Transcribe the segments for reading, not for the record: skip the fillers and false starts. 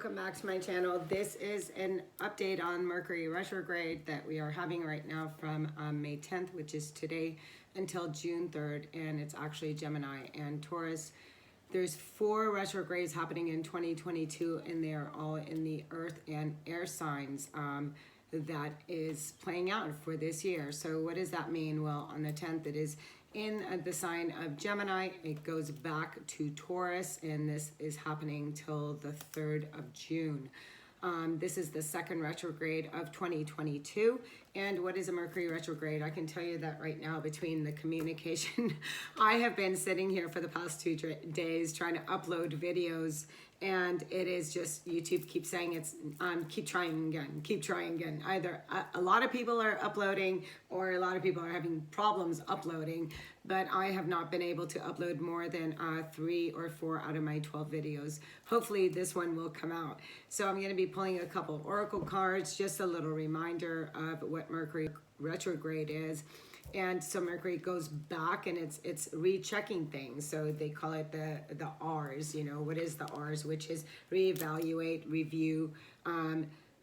welcome back to my channel. This is an update on Mercury Retrograde that we are having right now from May 10th, which is today, until June 3rd, and it's actually Gemini and Taurus. There's 4 retrogrades happening in 2022, and they are all in the earth and air signs that is playing out for this year. So what does that mean? Well, on the 10th, it is in the sign of Gemini. It goes back to Taurus, and this is happening till the 3rd of June. This is the second retrograde of 2022. And what is a Mercury retrograde? I can tell you that right now, between the communication, I have been sitting here for the past 2 days trying to upload videos, and it is just, YouTube keeps saying it's keep trying again. Either a lot of people are uploading or a lot of people are having problems uploading, but I have not been able to upload more than 3 or 4 out of my 12 videos. Hopefully this one will come out. So I'm going to be pulling a couple of oracle cards, just a little reminder of what Mercury retrograde is. And so Mercury goes back, and it's rechecking things. So they call it the R's. You know, what is the R's? Which is reevaluate, review,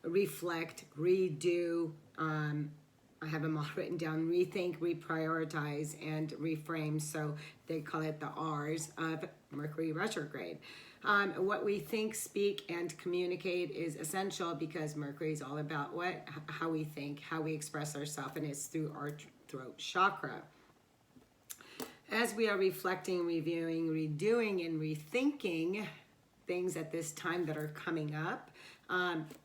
reflect, redo. I have them all written down: rethink, reprioritize, and refrain. So they call it the R's of Mercury retrograde. What we think, speak, and communicate is essential, because Mercury is all about how we think, how we express ourselves, and it's through our throat chakra. As we are reflecting, reviewing, redoing, and rethinking things at this time that are coming up,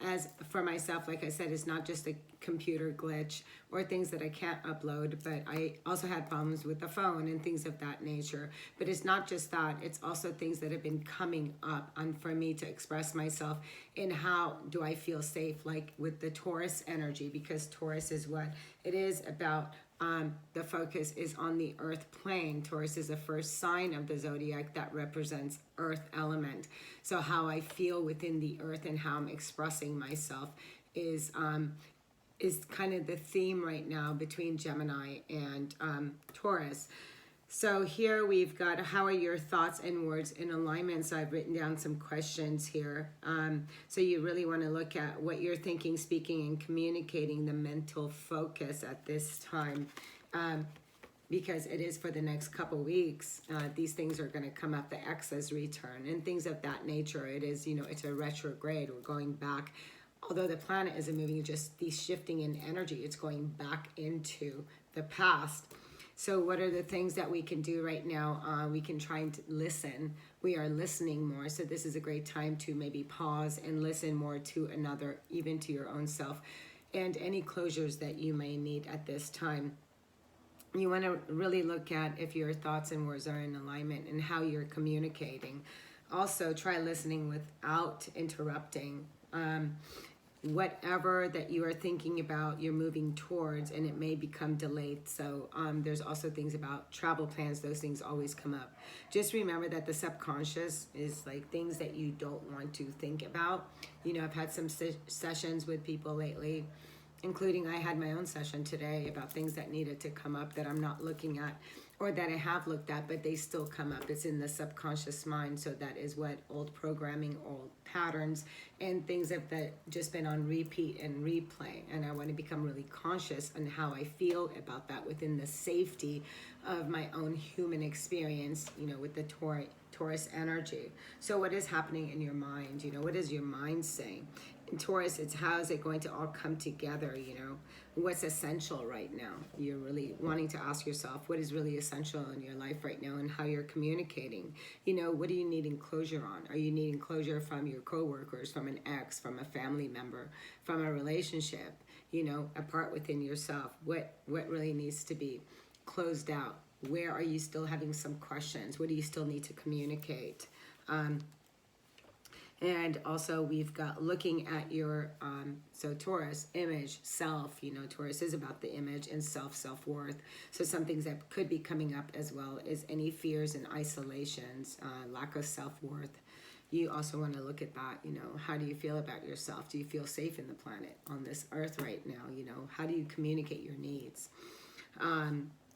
as for myself, like I said, it's not just a computer glitch or things that I can't upload, but I also had problems with the phone and things of that nature. But it's not just that, it's also things that have been coming up for me to express myself in how do I feel safe, like with the Taurus energy, because Taurus is what it is about. The focus is on the earth plane. Taurus is the first sign of the zodiac that represents earth element. So how I feel within the earth and how I'm expressing myself is kind of the theme right now between Gemini and Taurus. So here we've got, how are your thoughts and words in alignment? So I've written down some questions here. So you really want to look at what you're thinking, speaking, and communicating, the mental focus at this time. Because it is for the next couple weeks. These things are going to come up, the X's return and things of that nature. It is, you know, it's a retrograde. We're going back. Although the planet isn't moving, just these shifting in energy, it's going back into the past. So what are the things that we can do right now? We can try and listen. We are listening more. So this is a great time to maybe pause and listen more to another, even to your own self, and any closures that you may need at this time. You want to really look at if your thoughts and words are in alignment and how you're communicating. Also, try listening without interrupting. Whatever that you are thinking about, you're moving towards, and it may become delayed. So there's also things about travel plans. Those things always come up. Just remember that the subconscious is like things that you don't want to think about. You know, I've had some sessions with people lately, including I had my own session today about things that needed to come up that I'm not looking at, or that I have looked at, but they still come up. It's in the subconscious mind. So that is what old programming, old patterns, and things that just been on repeat and replay. And I want to become really conscious on how I feel about that within the safety of my own human experience, you know, with the Taurus energy. So what is happening in your mind? You know, what is your mind saying? In Taurus, it's how is it going to all come together, you know? What's essential right now? You're really wanting to ask yourself what is really essential in your life right now and how you're communicating. You know, what are you needing closure on? Are you needing closure from your coworkers, from an ex, from a family member, from a relationship, you know, apart within yourself? What really needs to be closed out? Where are you still having some questions? What do you still need to communicate? And also we've got looking at your, so Taurus, image, self, you know, Taurus is about the image and self-worth. So some things that could be coming up as well is any fears and isolations, lack of self-worth. You also want to look at that, you know, how do you feel about yourself? Do you feel safe in the planet on this earth right now? You know, how do you communicate your needs?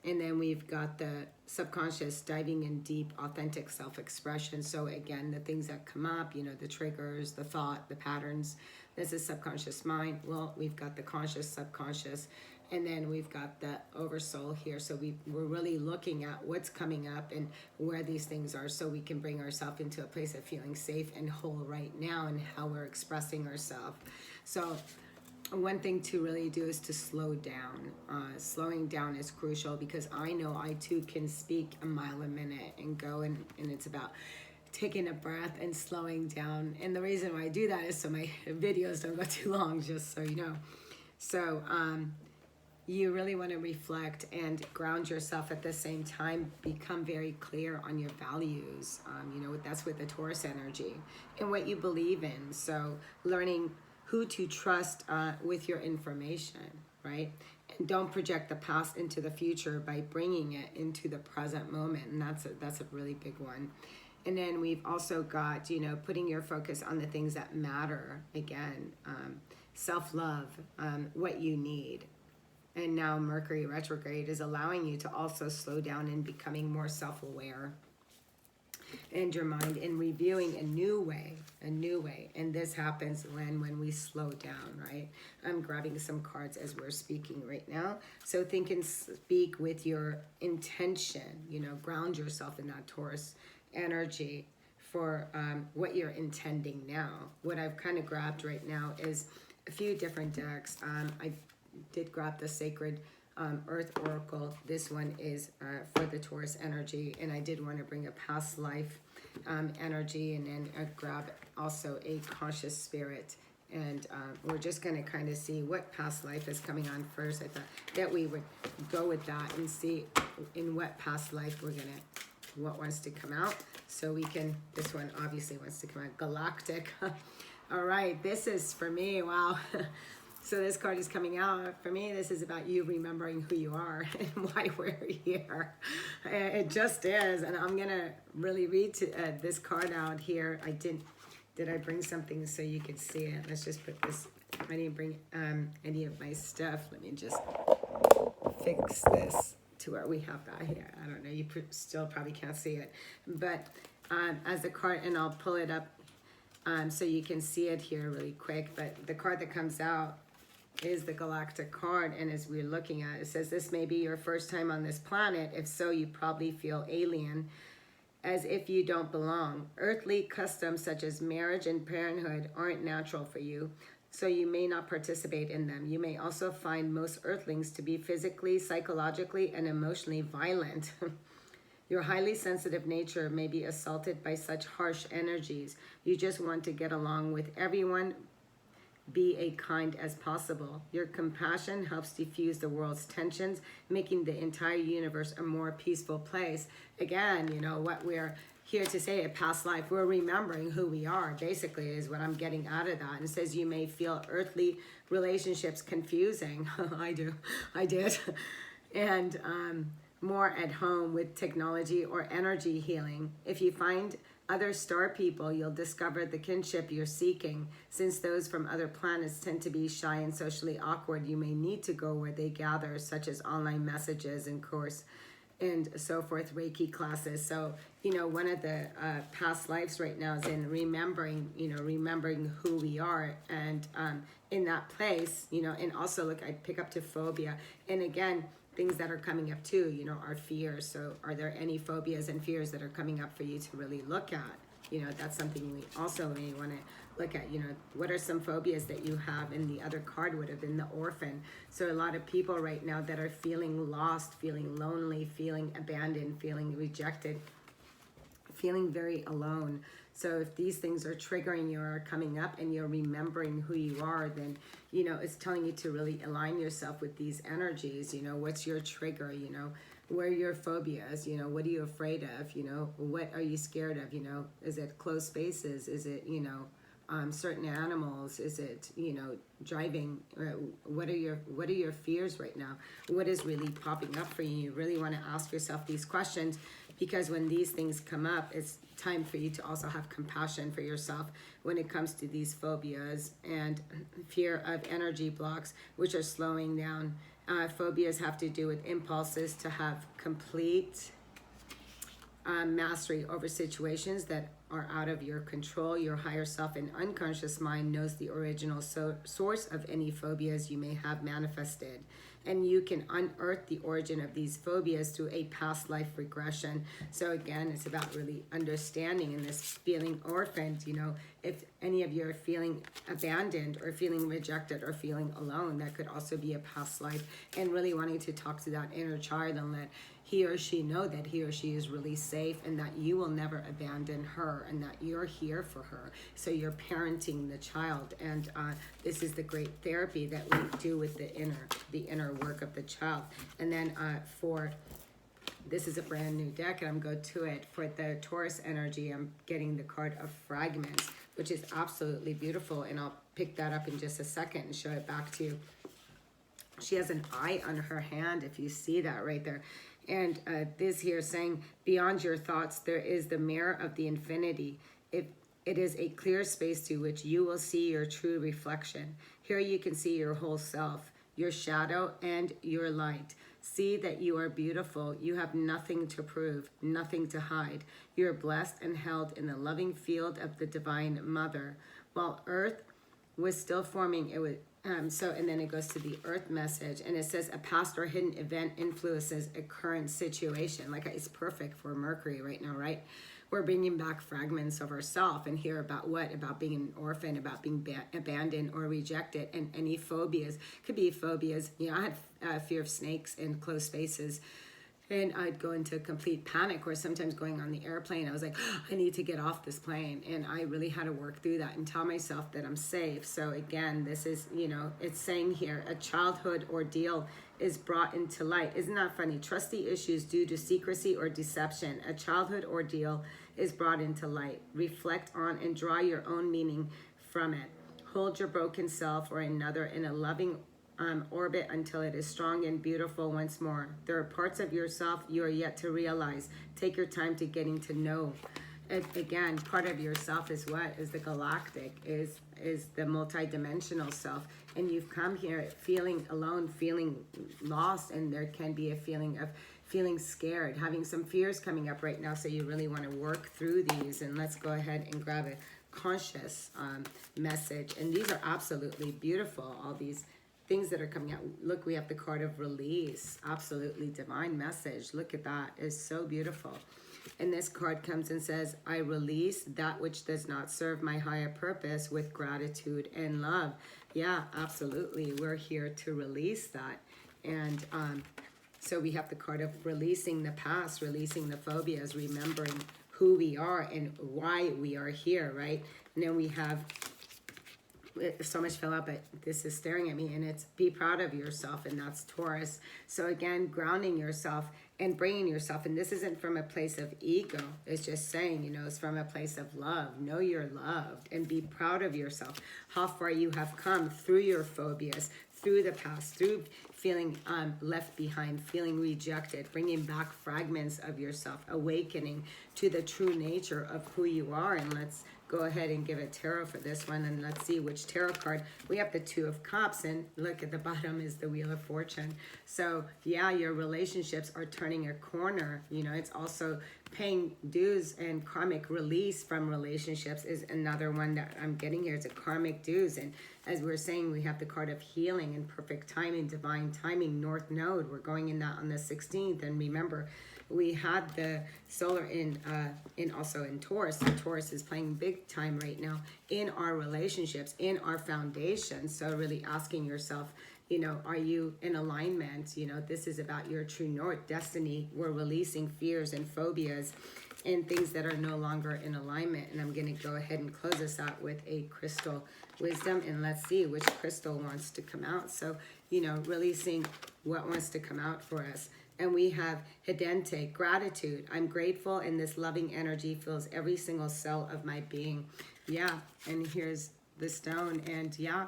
And then we've got the subconscious diving in deep, authentic self-expression. So again, the things that come up, you know, the triggers, the thought, the patterns, this is subconscious mind. Well, we've got the conscious, subconscious, and then we've got the oversoul here. So we're really looking at what's coming up and where these things are, so we can bring ourselves into a place of feeling safe and whole right now, and how we're expressing ourselves. So one thing to really do is to slow down. Slowing down is crucial, because I know I too can speak a mile a minute and go, and it's about taking a breath and slowing down. And the reason why I do that is so my videos don't go too long, just so you know. So you really want to reflect and ground yourself at the same time. Become very clear on your values. You know, that's with the Taurus energy, and what you believe in. So learning who to trust with your information, right? And don't project the past into the future by bringing it into the present moment. And that's a really big one. And then we've also got, you know, putting your focus on the things that matter. Again, self-love, what you need. And now Mercury Retrograde is allowing you to also slow down and becoming more self-aware. And your mind, and reviewing a new way. And this happens when we slow down, right? I'm grabbing some cards as we're speaking right now. So think and speak with your intention, you know, ground yourself in that Taurus energy for what you're intending now. What I've kind of grabbed right now is a few different decks. I did grab the Sacred Earth Oracle. This one is for the Taurus energy, and I did want to bring a past life energy, and then grab also a conscious spirit. And we're just going to kind of see what past life is coming on first. I thought that we would go with that and see in what past life what wants to come out. So we can, this one obviously wants to come out, Galactic. All right, this is for me, wow. So this card is coming out. For me, this is about you remembering who you are and why we're here. It just is. And I'm going to really read this card out here. Did I bring something so you could see it? Let's just put this. I didn't bring any of my stuff. Let me just fix this to where we have that here. I don't know. You still probably can't see it. But as the card, and I'll pull it up so you can see it here really quick. But the card that comes out is the Galactic Card, and as we're looking at it, it says, this may be your first time on this planet. If so, you probably feel alien, as if you don't belong. Earthly customs such as marriage and parenthood aren't natural for you, so you may not participate in them. You may also find most earthlings to be physically, psychologically, and emotionally violent. Your highly sensitive nature may be assaulted by such harsh energies. You just want to get along with everyone. Be as kind as possible. Your compassion helps diffuse the world's tensions, making the entire universe a more peaceful place. Again, you know, what we're here to say, a past life, we're remembering who we are, basically, is what I'm getting out of that. And it says you may feel earthly relationships confusing. I did. And more at home with technology or energy healing. If you find other star people, you'll discover the kinship you're seeking. Since those from other planets tend to be shy and socially awkward, you may need to go where they gather, such as online messages and course and so forth, Reiki classes. So, you know, one of the past lives right now is in remembering who we are, and in that place, you know. And also, look, I pick up to phobia, and again, things that are coming up too, you know, are fears. So are there any phobias and fears that are coming up for you to really look at? You know, that's something we also may want to look at. You know, what are some phobias that you have? And the other card would have been the orphan. So a lot of people right now that are feeling lost, feeling lonely, feeling abandoned, feeling rejected, feeling very alone. So if these things are triggering you or are coming up and you're remembering who you are, then, you know, it's telling you to really align yourself with these energies. You know, what's your trigger? You know, where are your phobias? You know, what are you afraid of? You know, what are you scared of? You know, is it closed spaces? Is it, you know, certain animals? Is it, you know, driving? What are your fears right now? What is really popping up for you? You really want to ask yourself these questions, because when these things come up, it's time for you to also have compassion for yourself when it comes to these phobias and fear of energy blocks, which are slowing down Phobias have to do with impulses to have complete mastery over situations that are out of your control. Your higher self and unconscious mind knows the original source of any phobias you may have manifested. And you can unearth the origin of these phobias through a past life regression. So again, it's about really understanding in this feeling orphaned, you know, if any of you are feeling abandoned or feeling rejected or feeling alone, that could also be a past life, and really wanting to talk to that inner child and let he or she know that he or she is really safe and that you will never abandon her and that you're here for her. So you're parenting the child, and this is the great therapy that we do with the inner work of the child. And then this is a brand new deck, and I'm going to it for the Taurus energy. I'm getting the card of fragments, which is absolutely beautiful, and I'll pick that up in just a second and show it back to you. She has an eye on her hand, if you see that right there. And this here saying, beyond your thoughts, there is the mirror of the infinity. It is a clear space to which you will see your true reflection. Here you can see your whole self, your shadow and your light. See that you are beautiful. You have nothing to prove, nothing to hide. You are blessed and held in the loving field of the Divine Mother. While Earth was still forming, it was and then it goes to the Earth message, and it says a past or hidden event influences a current situation. Like, it's perfect for Mercury right now, right? We're bringing back fragments of ourselves and hear about what? About being an orphan, about being abandoned or rejected, and any phobias. Could be phobias. You know, I had fear of snakes and closed spaces. And I'd go into complete panic, or sometimes going on the airplane, I was like, oh, I need to get off this plane. And I really had to work through that and tell myself that I'm safe. So again, this is, you know, it's saying here, a childhood ordeal is brought into light. Isn't that funny? Trusty issues due to secrecy or deception. A childhood ordeal is brought into light. Reflect on and draw your own meaning from it. Hold your broken self or another in a loving orbit until it is strong and beautiful once more. There are parts of yourself you are yet to realize. Take your time to getting to know. And again, part of yourself is what? Is the galactic, is the multi-dimensional self. And you've come here feeling alone, feeling lost, and there can be a feeling of feeling scared, having some fears coming up right now, so you really want to work through these. And let's go ahead and grab a conscious message. And these are absolutely beautiful, all these things that are coming out. Look, we have the card of release. Absolutely divine message. Look at that. It's so beautiful. And this card comes and says, I release that which does not serve my higher purpose with gratitude and love. Yeah, absolutely. We're here to release that. And so we have the card of releasing the past, releasing the phobias, remembering who we are and why we are here, right? And then we have, so much fell out, but this is staring at me, and it's be proud of yourself, and that's Taurus. So again, grounding yourself and bringing yourself, and this isn't from a place of ego. It's just saying, you know, it's from a place of love. Know you're loved and be proud of yourself. How far you have come through your phobias, through the past, through feeling left behind, feeling rejected, bringing back fragments of yourself, awakening to the true nature of who you are. And let's go ahead and give a tarot for this one, and let's see which tarot card. We have the Two of Cups, and look at the bottom is the Wheel of Fortune. So yeah, your relationships are turning a corner. You know, it's also paying dues, and karmic release from relationships is another one that I'm getting here. It's a karmic dues, and as we're saying, we have the card of healing and perfect timing, divine timing, North Node. We're going in that on the 16th, and remember, we had the solar in also in Taurus. And Taurus is playing big time right now in our relationships, in our foundation. So really asking yourself, you know, are you in alignment? You know, this is about your true north, destiny. We're releasing fears and phobias and things that are no longer in alignment. And I'm going to go ahead and close this out with a crystal wisdom, and let's see which crystal wants to come out. So, you know, releasing what wants to come out for us. And we have Hidente, gratitude. I'm grateful, and this loving energy fills every single cell of my being. Yeah, and here's the stone. And yeah,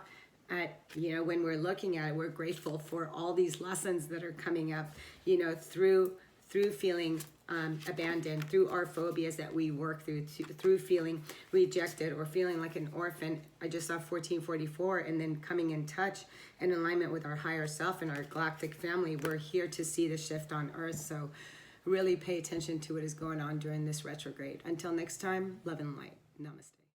you know, when we're looking at it, we're grateful for all these lessons that are coming up, you know, through feeling abandoned, through our phobias that we work through feeling rejected or feeling like an orphan. I just saw 1444, and then coming in touch and alignment with our higher self and our galactic family. We're here to see the shift on Earth, so really pay attention to what is going on during this retrograde. Until next time, love and light. Namaste.